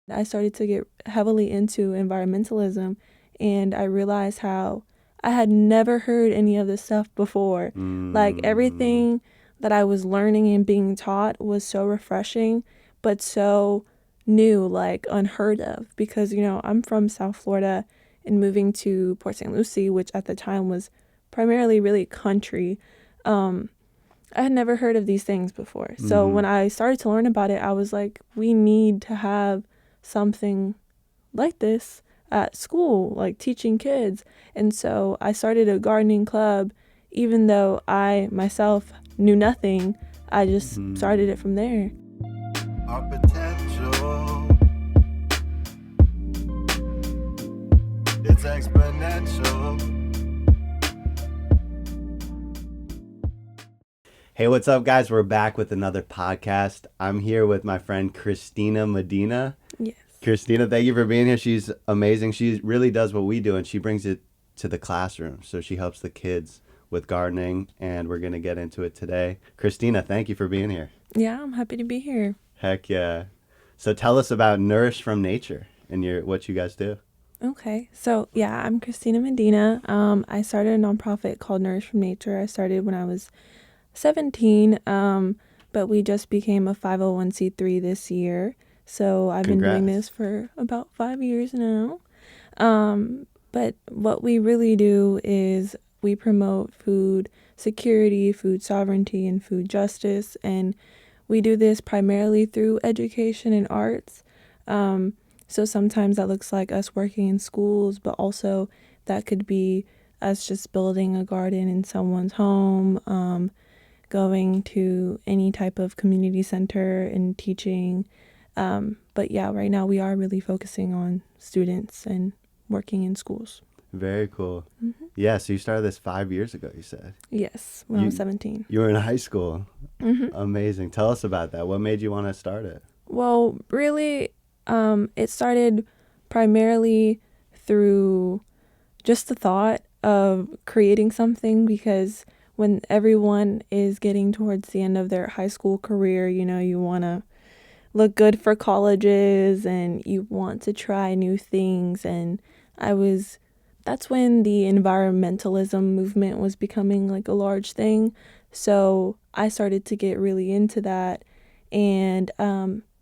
I started to get heavily into environmentalism, and I realized how I had never heard any of this stuff before. Like Mm, everything that I was learning and being taught was so refreshing, but so new, like unheard of. Because, I'm from South Florida and moving to Port St. Lucie, which at the time was primarily really country. Um, I had never heard of these things before. So mm-hmm. when I started to learn about it, I was like, we need to have something like this at school, like teaching kids. And so I started a gardening club, even though I myself knew nothing. I just started Mm. it from there. Our potential, it's exponential. Hey, what's up, guys? We're back with another podcast. I'm here with my friend Christina Medina. Yes. Christina, thank you for being here. She's amazing. She really does what we do, and she brings it to the classroom. So she helps the kids with gardening, and we're going to get into it today. Christina, thank you for being here. Yeah, I'm happy to be here. Heck yeah. So tell us about Nourished From Nature and what you guys do. Okay. So, yeah, I'm Christina Medina. I started a nonprofit called Nourished From Nature. I started when I was 17, but we just became a 501c3 this year. So I've been doing Congrats. this for about 5 years now. But what we really do is we promote food security, food sovereignty, and food justice. And we do this primarily through education and arts. So sometimes that looks like us working in schools, but also that could be us just building a garden in someone's home, going to any type of community center and teaching. But yeah, right now we are really focusing on students and working in schools. Very cool. Hmm. Yeah, so you started this 5 years ago, you said. Yes, when I was You 17. you were in high school. Hmm. Amazing. Tell us about that. What made you want to start it? Well, really, it started primarily through just the thought of creating something, because when everyone is getting towards the end of their high school career, you want to look good for colleges and you want to try new things. And I was, that's when the environmentalism movement was becoming like a large thing. So I started to get really into that. And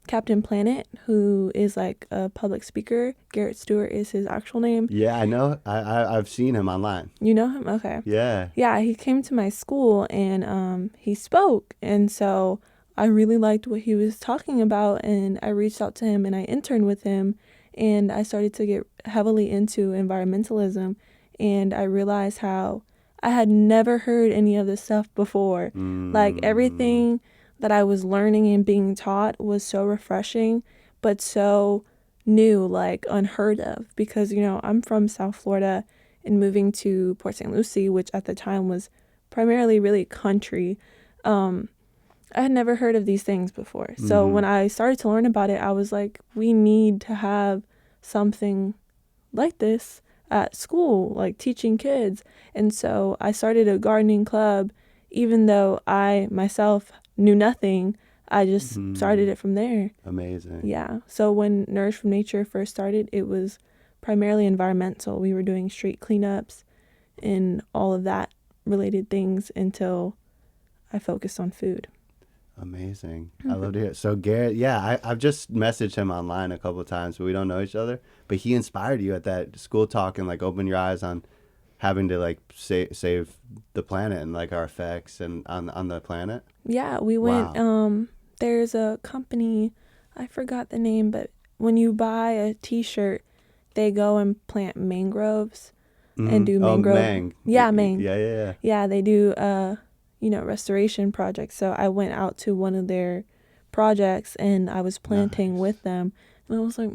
Captain Planet, who is like a public speaker, Garrett Stewart is his actual name. Yeah, I know. I've seen him online. You know him? Okay. Yeah. Yeah, he came to my school and he spoke. And so I really liked what he was talking about. And I reached out to him and I interned with him. And I started to get heavily into environmentalism. And I realized how I had never heard any of this stuff before. Like Mm, everything that I was learning and being taught was so refreshing, but so new, like unheard of. Because, I'm from South Florida and moving to Port St. Lucie, which at the time was primarily really country. Um, I had never heard of these things before. So mm-hmm. when I started to learn about it, I was like, we need to have something like this at school, like teaching kids. And so I started a gardening club, even though I myself knew nothing. I just started Mm, it from there. amazing. Yeah. So when Nourished from Nature first started, it was primarily environmental. We were doing street cleanups and all of that related things until I focused on food. Amazing. I Hmm. love to hear it. So Garrett, yeah, I've just messaged him online a couple of times, but we don't know each other. But he inspired you at that school talk and like opened your eyes on having to like save the planet and like our effects and on the planet. Yeah, we went, Wow. there's a company, I forgot the name, but when you buy a t-shirt, they go and plant mangroves and do Oh, mangrove. Mang. Yeah, Maine. Yeah, yeah, yeah. Yeah, they do restoration projects. So I went out to one of their projects and I was planting Nice. with them. And I was like,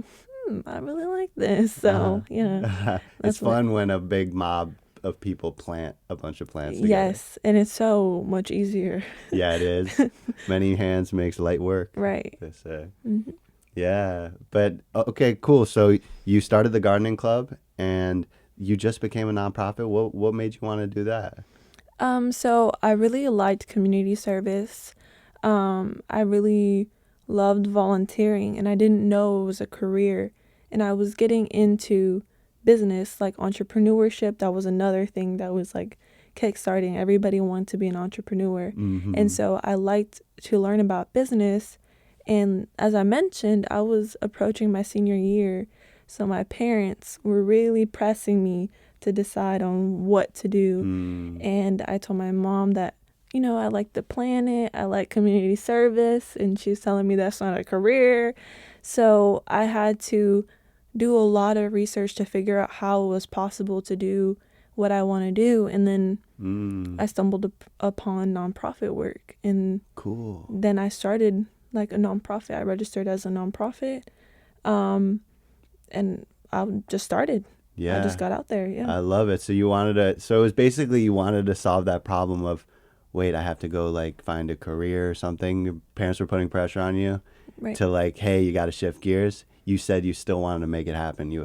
I really like this. Uh-huh. So, yeah, It's that's what. fun when a big mob of people plant a bunch of plants together. Yes, and it's so much easier. Yeah, it is. Many hands makes light work, Right. they say. Hmm. Yeah, but okay, cool. So you started the gardening club and you just became a nonprofit. What made you want to do that? So I really liked community service. I really loved volunteering, and I didn't know it was a career. And I was getting into business, like entrepreneurship. That was another thing that was like kickstarting. Everybody wanted to be an entrepreneur. And Mm-hmm. so I liked to learn about business. And as I mentioned, I was approaching my senior year. So my parents were really pressing me to decide on what to do. Mm. And I told my mom that, I like the planet, I like community service, and she's telling me that's not a career. So I had to do a lot of research to figure out how it was possible to do what I want to do. And then Mm. I stumbled upon nonprofit work. And Cool. then I started like a nonprofit. I registered as a nonprofit. Um, and I just started. I just Yeah. got out there. Yeah. I love it. So you wanted to, so it was basically you wanted to solve that problem of, wait, I have to go like find a career or something. Your parents were putting pressure on you Right. to like, hey, you got to shift gears. You said you still wanted to make it happen. You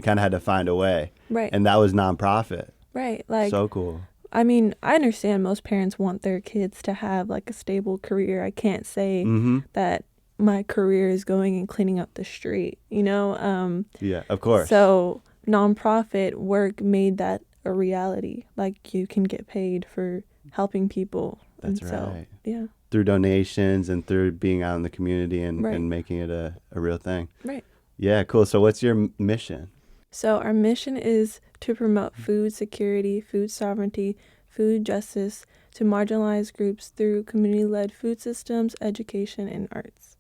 kind of had to find a way. Right. And that was nonprofit. Right. Like, So cool. I mean, I understand most parents want their kids to have like a stable career. I can't say Mm-hmm. that my career is going and cleaning up the street, you know? Yeah, of course. So nonprofit work made that a reality. Like you can get paid for helping people. That's And so, right. yeah. Through donations and through being out in the community Right. and making it a real thing. Right. Yeah, cool. So what's your mission? So our mission is to promote food security, food sovereignty, food justice to marginalized groups through community-led food systems, education, and arts.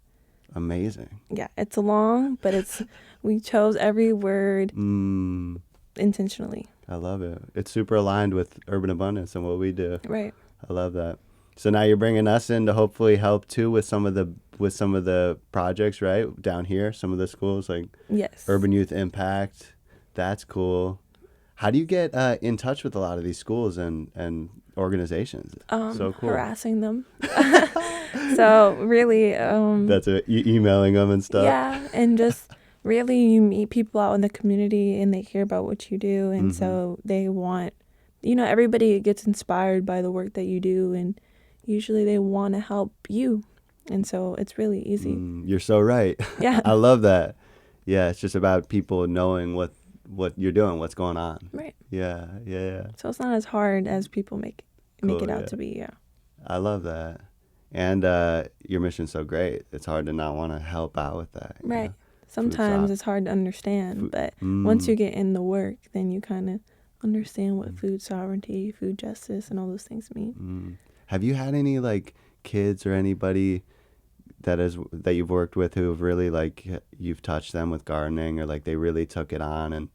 Amazing. Yeah, it's long, but we chose every word Mm, intentionally. I love it. It's super aligned with urban abundance and what we do. Right. I love that. So now you're bringing us in to hopefully help too with some of the projects, right? Down here, some of the schools like Yes. Urban Youth Impact. That's cool. How do you get in touch with a lot of these schools and organizations? So cool. Harassing them. So really, That's emailing them and stuff. yeah, and just really you meet people out in the community and they hear about what you do, and so they want, everybody gets inspired by the work that you do, and usually they want to help you, and so it's really easy. You're so right. Yeah. I love that. Yeah, it's just about people knowing what you're doing, what's going on. Right. Yeah, yeah, yeah. So it's not as hard as people make Cool, it out yeah. to be. Yeah. I love that. And your mission's so great. It's hard to not want to help out with that. you Right. know? Sometimes so- it's hard to understand, Food- but Mm. once you get in the work, then you kind of understand what food sovereignty, food justice, and all those things mean. Have you had any like kids or anybody that you've worked with who have really like you've touched them with gardening or like they really took it on and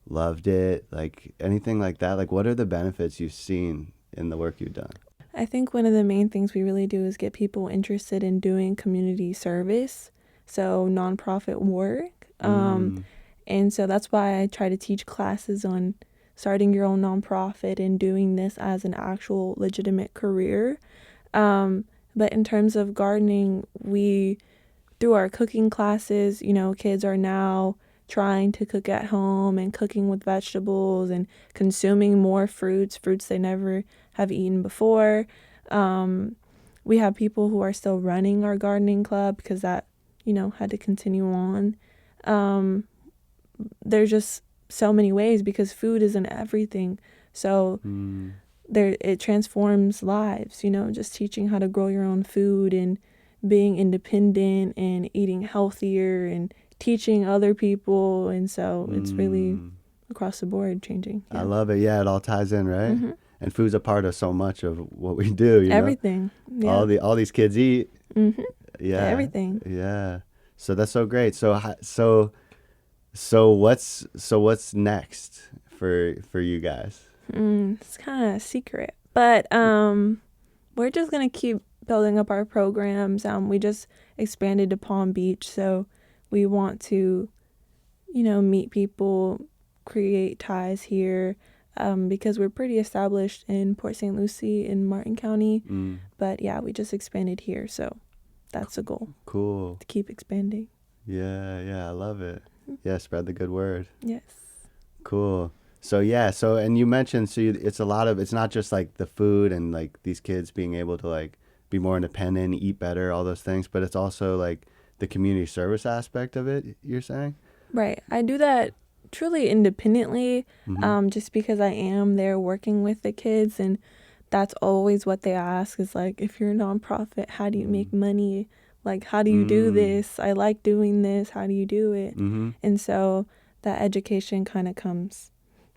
loved it? Like anything like that? Like what are the benefits you've seen in the work you've done? I think one of the main things we really do is get people interested in doing community service, so nonprofit work. And so that's why I try to teach classes on starting your own nonprofit and doing this as an actual legitimate career. But in terms of gardening, through our cooking classes, kids are now trying to cook at home and cooking with vegetables and consuming more fruits they never have eaten before. We have people who are still running our gardening club because that, had to continue on. There's just so many ways because food isn't everything. So it transforms lives, just teaching how to grow your own food and being independent and eating healthier and teaching other people. And so it's really across the board changing. I love it. Yeah, it all ties in, right? Mm-hmm. And food's a part of so much of what we do. Everything. Yeah. All these kids eat. Mm-hmm. Yeah. Everything. Yeah. So that's so great. So what's next for you guys? It's kind of secret, but we're just gonna keep building up our programs. We just expanded to Palm Beach, so we want to, meet people, create ties here, because we're pretty established in Port St. Lucie in Martin County. But yeah, we just expanded here, so that's the goal. Cool. To keep expanding. Yeah, I love it. Yeah, spread the good word. Yes. Cool. So and you mentioned it's a lot of, it's not just like the food and like these kids being able to like be more independent, eat better, all those things. But it's also like the community service aspect of it, you're saying? Right. I do that truly independently, Mm-hmm. just because I am there working with the kids, and that's always what they ask is like, if you're a nonprofit, how do you make money? Like, how do you do Mm-hmm. this? I like doing this. How do you do it? Mm-hmm. And so that education kind of comes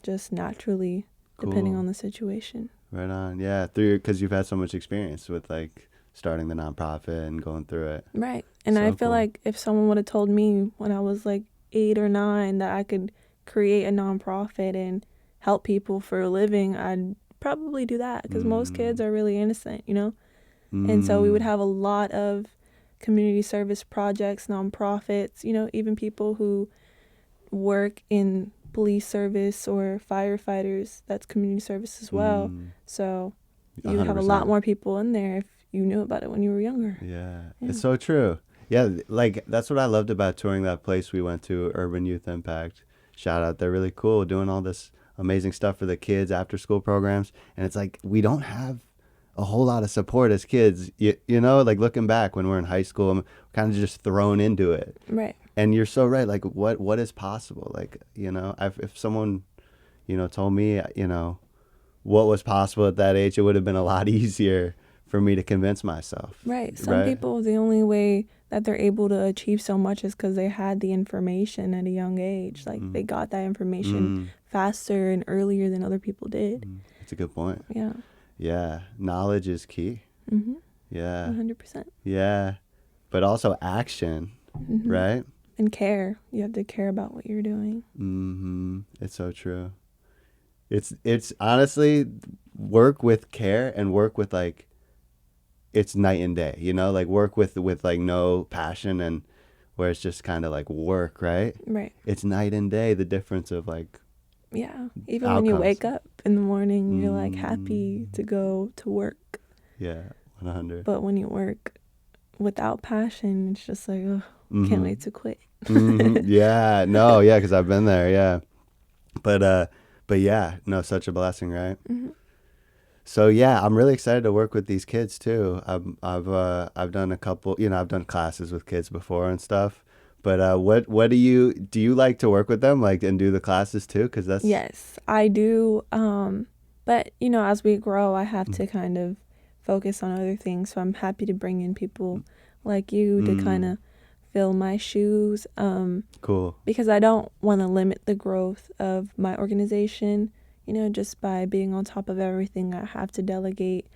just naturally depending Cool. on the situation. Right on. Yeah, through because you've had so much experience with like starting the nonprofit and going through it. Right. And I So feel cool. like if someone would have told me when I was like 8 or 9 that I could create a nonprofit and help people for a living, I'd probably do that because most kids Mm. are really innocent, you know? And so we would Mm. have a lot of community service projects, nonprofits, you know, even people who work in police service or firefighters, that's community service as well. Mm. So you would have a lot 100%. more people in there if you knew about it when you were younger. Yeah, Yeah. it's so true. Yeah, like that's what I loved about touring that place we went to, Urban Youth Impact. Shout out, they're really cool, doing all this amazing stuff for the kids, after school programs. And it's like we don't have a whole lot of support as kids. You know, like looking back when we're in high school, I'm kind of just thrown into it. Right. And you're so right. Like what is possible? Like, you know, if someone, you know, told me, you know, what was possible at that age, it would have been a lot easier for me to convince myself. Right. Some Right? people, the only way that they're able to achieve so much is because they had the information at a young age. Like they got that information faster and earlier than other people did. That's a good point. Yeah. Yeah. Knowledge is key. Mm-hmm. Yeah. 100%. Yeah. But also action, Mm-hmm. right? And care. You have to care about what you're doing. Mm-hmm. It's so true. It's honestly work with care and work with like it's night and day, you know, like work with like no passion and where it's just kind of like work, right? Right. It's night and day, the difference of like Yeah. Even when you outcomes. wake up in the morning, you're like happy to go to work. Yeah, 100. But when you work without passion, it's just like, oh, can't wait to quit. Yeah, no, yeah, because I've been there, yeah. But yeah, no, such a blessing, right? Mm-hmm. So yeah, I'm really excited to work with these kids too. I've done a couple, you know, I've done classes with kids before and stuff. But what do you like to work with them like and do the classes too? Because that's Yes, I do. But you know, as we grow, I have to kind of focus on other things. So I'm happy to bring in people like you to kind of fill my shoes. cool. Because I don't want to limit the growth of my organization. You know, just by being on top of everything, I have to delegate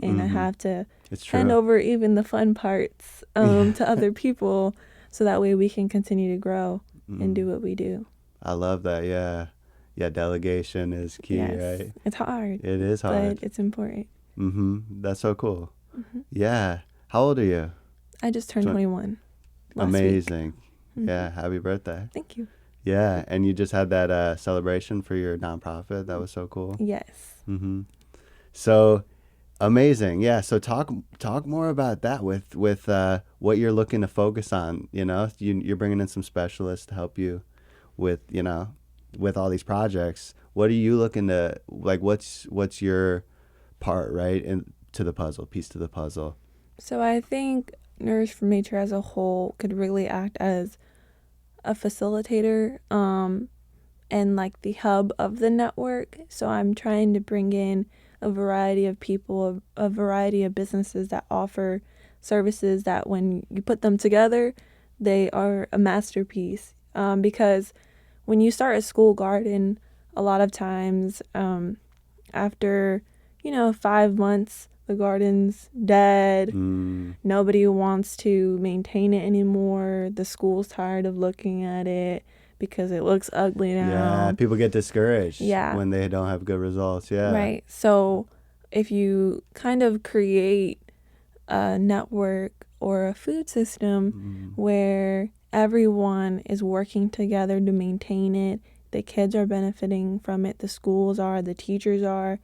and I have to It's true. hand over even the fun parts to other people so that way we can continue to grow and do what we do. I love that. Yeah, yeah. Delegation is key, Yes, right? it's hard, It is hard. but it's important. That's so cool. Yeah. How old are you? I just turned 21 last week. Amazing. Yeah. Happy birthday. Thank you. Yeah. And you just had that celebration for your nonprofit. That was so cool. Yes. So amazing. Yeah. So talk more about that with what you're looking to focus on. You know, you're bringing in some specialists to help you with, you know, with all these projects. What are you looking to like? What's your part, right, to the puzzle, piece to the puzzle? So I think Nourished From Nature as a whole could really act as a facilitator and like the hub of the network. So I'm trying to bring in a variety of people, a variety of businesses that offer services that when you put them together, they are a masterpiece. Because when you start a school garden, a lot of times after, 5 months, the garden's dead. Nobody wants to maintain it anymore. The school's tired of looking at it because it looks ugly now. Yeah, people get discouraged Yeah. when they don't have good results. Yeah. Right. So if you kind of create a network or a food system where everyone is working together to maintain it, the kids are benefiting from it, the schools are, the teachers are,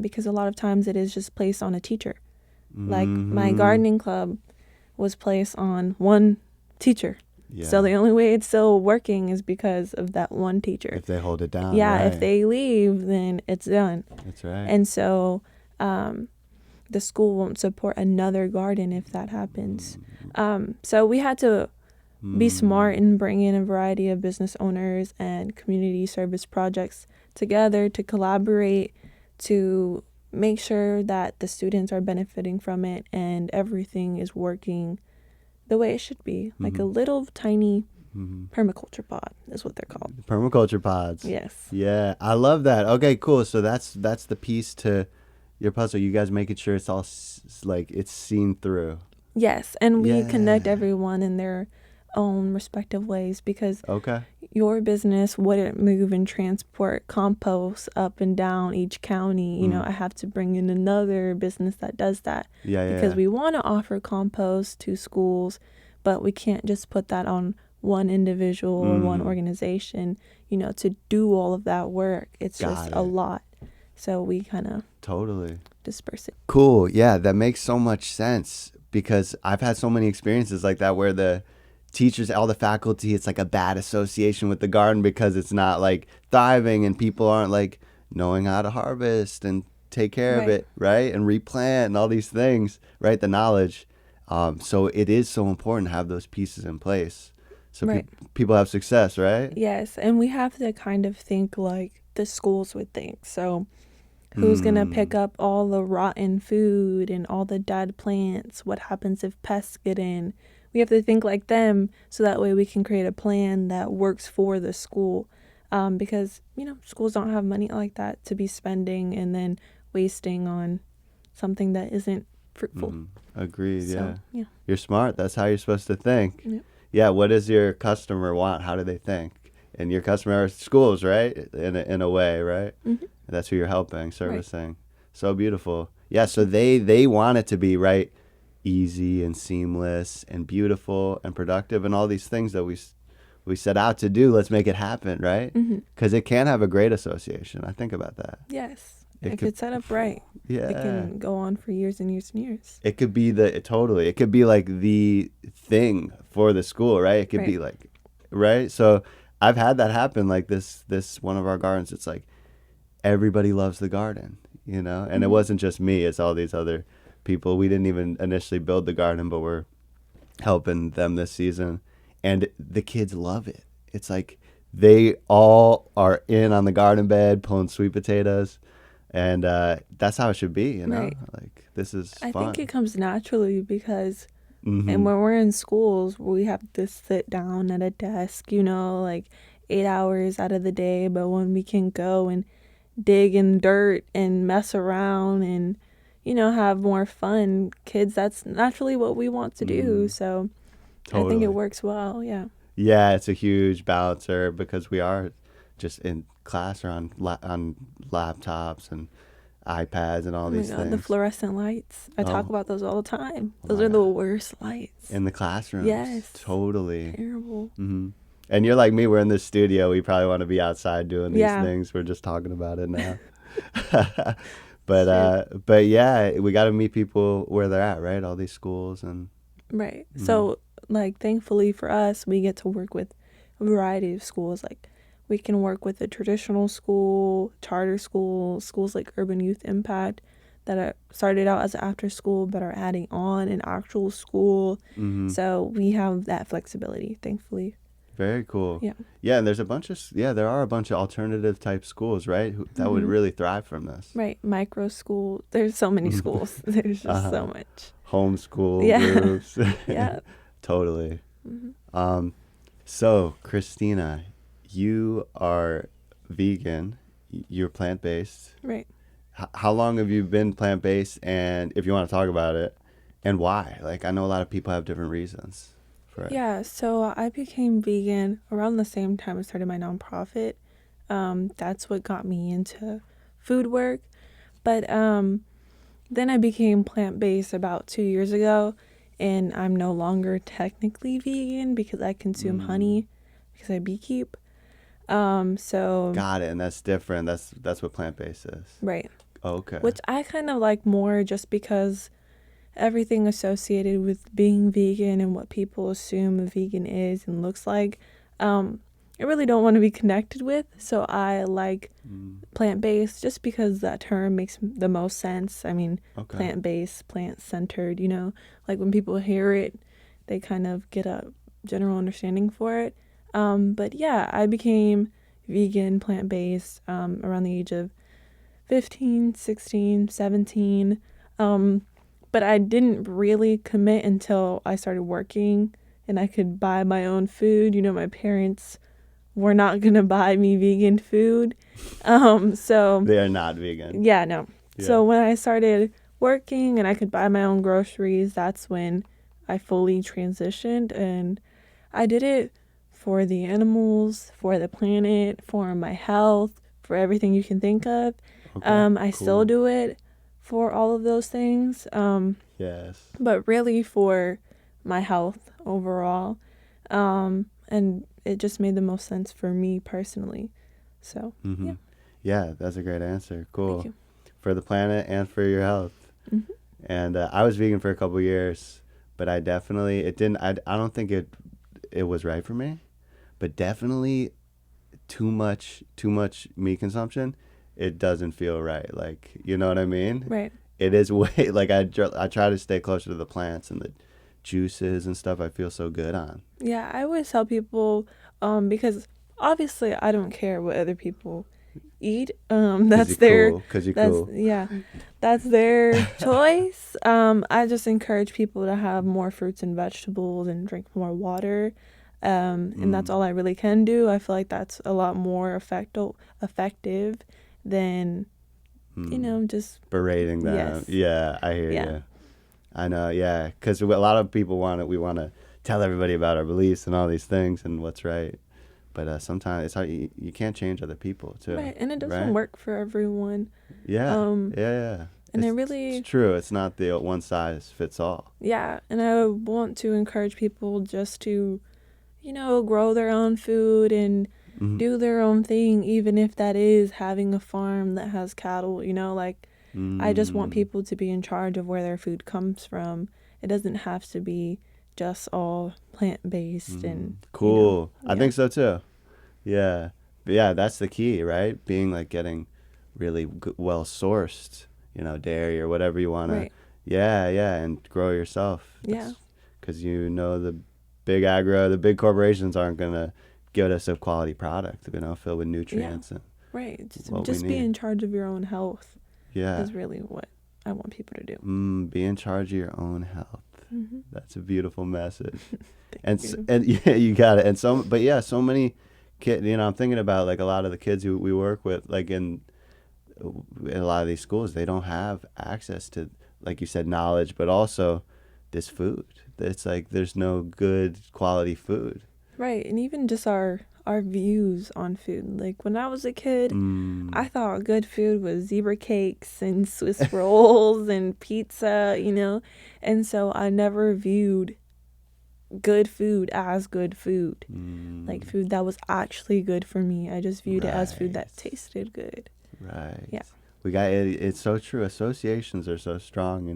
because a lot of times it is just placed on a teacher. Like my gardening club was placed on one teacher. Yeah. So the only way it's still working is because of that one teacher. If they hold it down. Yeah, right. if they leave, then it's done. That's right. And so the school won't support another garden if that happens. So we had to be smart and bring in a variety of business owners and community service projects together to collaborate to make sure that the students are benefiting from it and everything is working the way it should be. Like a little tiny permaculture pod is what they're called. Permaculture pods. Yes. Yeah, I love that. Okay, cool. So that's the piece to your puzzle. You guys making sure it's all like it's seen through. Yes, and we Yeah. connect everyone in their own respective ways because Okay. your business wouldn't move and transport compost up and down each county. You know, I have to bring in another business that does that Yeah, because we want to offer compost to schools, but we can't just put that on one individual or one organization, you know, to do all of that work. It's just a lot. So we kind of totally disperse it. Cool. Yeah, that makes so much sense because I've had so many experiences like that where the teachers, all the faculty, it's like a bad association with the garden because it's not like thriving and people aren't like knowing how to harvest and take care of it, right? And replant and all these things, right? The knowledge. So it is so important to have those pieces in place so people have success, right? Yes, and we have to kind of think like the schools would think. So who's going to pick up all the rotten food and all the dead plants? What happens if pests get in? We have to think like them so that way we can create a plan that works for the school. Because, you know, schools don't have money like that to be spending and then wasting on something that isn't fruitful. Agreed, So, yeah. You're smart. That's how you're supposed to think. Yep. Yeah, what does your customer want? How do they think? And your customer are schools, right? In a way, right? That's who you're helping, servicing. So beautiful. Yeah, so they want it to be, right, easy and seamless and beautiful and productive and all these things that we set out to do. Let's make it happen, right? Because it can have a great association. I think about that. Yes. If it's set up right, yeah, it can go on for years and years and years. It could be it could be like the thing for the school, right? It could be like, right? So I've had that happen. Like this one of our gardens, it's like everybody loves the garden, you know? And it wasn't just me, it's all these other people. We didn't even initially build the garden, but we're helping them this season. And the kids love it. It's like they all are in on the garden bed pulling sweet potatoes. And that's how it should be, you know? Like, this is fun. I think it comes naturally because and when we're in schools, we have to sit down at a desk, you know, like 8 hours out of the day. But when we can go and dig in dirt and mess around and, you know, have more fun, kids, that's naturally what we want to do. So I think it works well, Yeah, it's a huge balancer because we are just in class or on laptops and iPads and all these things. The fluorescent lights. I talk about those all the time. Those are the worst lights. In the classrooms. Yes. Totally. Terrible. And you're like me, we're in this studio. We probably want to be outside doing these things. We're just talking about it now. But yeah, we got to meet people where they're at, right? All these schools and So like thankfully for us, we get to work with a variety of schools. Like we can work with a traditional school, charter school, schools like Urban Youth Impact that are started out as after school but are adding on an actual school. So we have that flexibility, thankfully. Very cool. Yeah. Yeah, and there are a bunch of alternative type schools, right? That would really thrive from this. Right. Micro school. There's so many schools. There's just so much. Homeschool groups. Yeah. Totally. So, Christina, you are vegan. You're plant-based. Right. How long have you been plant-based? And if you want to talk about it, and why? Like, I know a lot of people have different reasons for it. Yeah, so I became vegan around the same time I started my nonprofit. That's what got me into food work. But then I became plant-based about 2 years ago, and I'm no longer technically vegan because I consume honey because I beekeep. So got it, and that's different. That's what plant-based is. Right. Okay. Which I kind of like more just because everything associated with being vegan and what people assume a vegan is and looks like, I really don't want to be connected with. So I like Mm. plant-based just because that term makes the most sense. I mean, Okay. plant-based, plant-centered, like when people hear it, they kind of get a general understanding for it. But yeah, I became vegan, plant-based around the age of 15, 16, 17. But I didn't really commit until I started working and I could buy my own food. My parents were not going to buy me vegan food. So They are not vegan. yeah, no. Yeah. So when I started working and I could buy my own groceries, that's when I fully transitioned, and I did it for the animals, for the planet, for my health, for everything you can think of. Okay. I still Cool. do it for all of those things, Yes. but really for my health overall. And it just made the most sense for me personally. So, Mm-hmm. yeah, Yeah, that's a great answer. thank Cool. you. For the planet and for your health. Hmm. And I was vegan for a couple years, but I definitely it didn't. I don't think it was right for me. But definitely too much meat consumption. It doesn't feel right. Like you know what I mean? Right. It is way like I try to stay closer to the plants and the juices and stuff. I feel so good on. Yeah, I always tell people, because obviously I don't care what other people eat. Cause you cool. Cause you That's cool. yeah, that's their choice. I just encourage people to have more fruits and vegetables and drink more water. And that's Mm. all I really can do. I feel like that's a lot more effective than, Mm. just Berating them. yes. Yeah, I hear Yeah. you. I know, yeah, because a lot of people we want to tell everybody about our beliefs and all these things and what's right. But sometimes it's hard. You can't change other people too, Right. And it doesn't right? work for everyone. Yeah, Um, yeah, yeah. and it It's really true. It's not the one size fits all. Yeah, and I want to encourage people just to, grow their own food and Mm, do their own thing, even if that is having a farm that has cattle, like I just want mm, people to be in charge of where their food comes from. It doesn't have to be just all plant-based mm. and, Cool. I yeah. think so too. Yeah, but yeah, that's the key, right? Being like getting really well sourced, dairy or whatever you wanna. Right. Yeah, yeah, and grow yourself. Yeah. That's because the the big corporations aren't gonna give us a quality product, filled with Yeah. nutrients and Right. Just, what we just be need. in charge of your own health Yeah. is really what I want people to do. Be in charge of your own health. Hmm. That's a beautiful message. Thank you. And yeah, you got it. And but yeah, so many kids. I'm thinking about like a lot of the kids who we work with, like in a lot of these schools, they don't have access to, like you said, knowledge, but also this food. It's like there's no good quality food. Right, and even just our views on food. Like when I was a kid, I Mm. thought good food was zebra cakes and Swiss rolls and pizza. And so I never viewed good food as good food. Like Mm. food that was actually good for me. I just viewed it as food Right. that tasted good. Right. Yeah. We got it. It's so true. Associations are so strong.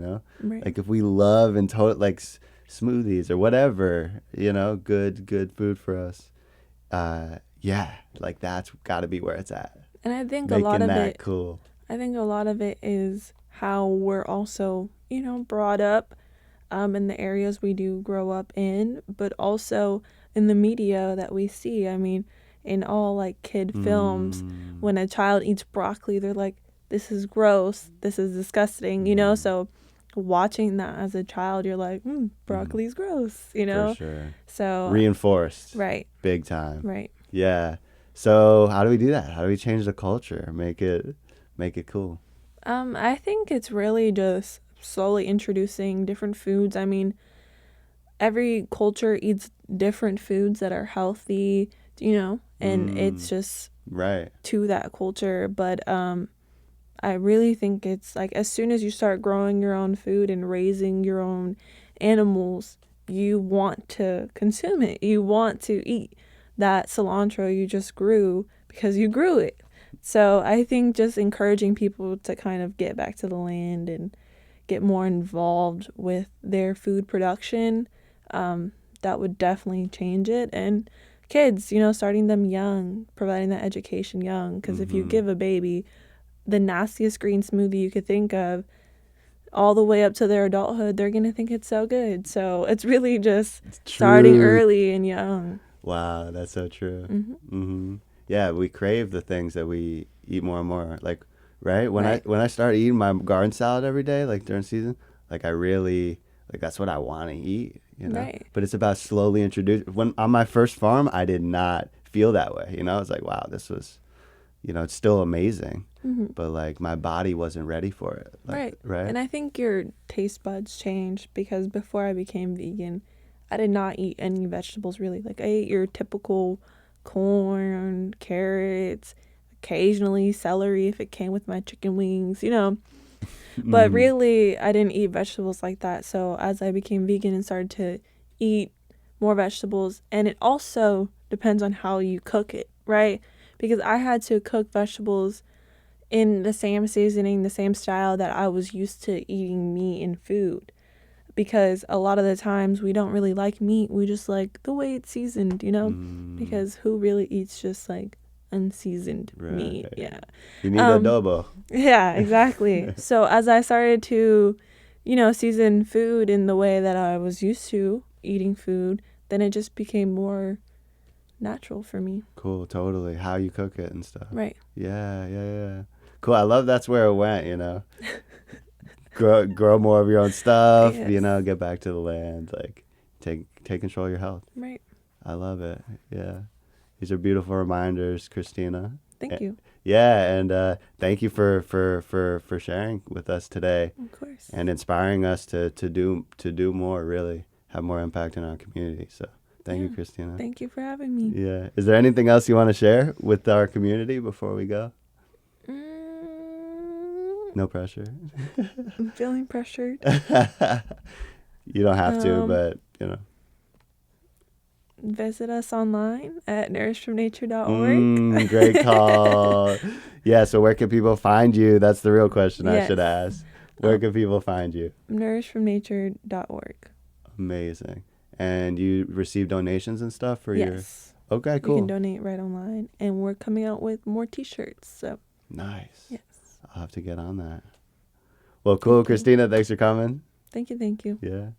Right. Like if we love and like smoothies or whatever, good food for us. Yeah, like that's got to be where it's at. And Making that cool. I think a lot of it is how we're also, brought up in the areas we do grow up in, but also in the media that we see. I mean, in all like kid films, Mm. when a child eats broccoli, they're like, this is gross, this is disgusting. Mm. So watching that as a child, you're like, Mm. broccoli's gross, For sure. So, Reinforced. right, Big time. right. Yeah. So how do we do that? How do we change the culture? Make it cool. I think it's really just slowly introducing different foods. I mean, every culture eats different foods that are healthy, and it's Mm. just Right. to that culture. But I really think it's like as soon as you start growing your own food and raising your own animals, you want to consume it. You want to eat that cilantro you just grew because you grew it. So I think just encouraging people to kind of get back to the land and get more involved with their food production, that would definitely change it. And kids, you know, starting them young, providing that education young. Because if you give a baby the nastiest green smoothie you could think of, all the way up to their adulthood, they're going to think it's so good. So it's really just starting early and young. Wow, that's so true. Yeah, we crave the things that we eat more and more. Like, right? When I started eating my garden salad every day, like during season, like I really, like that's what I want to eat, you know? Right. But it's about slowly introducing. When on my first farm, I did not feel that way, you know? It's like, wow, this was, you know, it's still amazing. But like my body wasn't ready for it. Like, right. And I think your taste buds changed because before I became vegan, I did not eat any vegetables really. Like I ate your typical corn, carrots, occasionally celery if it came with my chicken wings, you know. But really, I didn't eat vegetables like that. So as I became vegan and started to eat more vegetables, and it also depends on how you cook it, right? Because I had to cook vegetables in the same seasoning, the same style that I was used to eating meat and food. Because a lot of the times we don't really like meat, we just like the way it's seasoned, you know? Because who really eats just like unseasoned meat? Yeah. You need adobo. Yeah, exactly. So as I started to, you know, season food in the way that I was used to eating food, then it just became more natural for me. Cool, totally. How you cook it and stuff. Right. Yeah. Cool. I love that's where it went, you know. grow more of your own stuff, Yes. you know, get back to the land, like take control of your health. Right. I love it. Yeah. These are beautiful reminders, Christina. Thank you. Yeah, and thank you for sharing with us today. Of course. And inspiring us to do more, really have more impact in our community. So thank you, Christina. Thank you for having me. Yeah. Is there anything else you want to share with our community before we go? No pressure. I'm feeling pressured. You don't have to, but, you know. Visit us online at nourishedfromnature.org. Great call. Yeah, so where can people find you? That's the real question I should ask. Where can people find you? nourishedfromnature.org. Amazing. And you receive donations and stuff for your... Yes. Okay, cool. You can donate right online. And we're coming out with more t-shirts. So nice. yes. I'll have to get on that. Well, cool, Christina. Thanks for coming. Thank you. Yeah.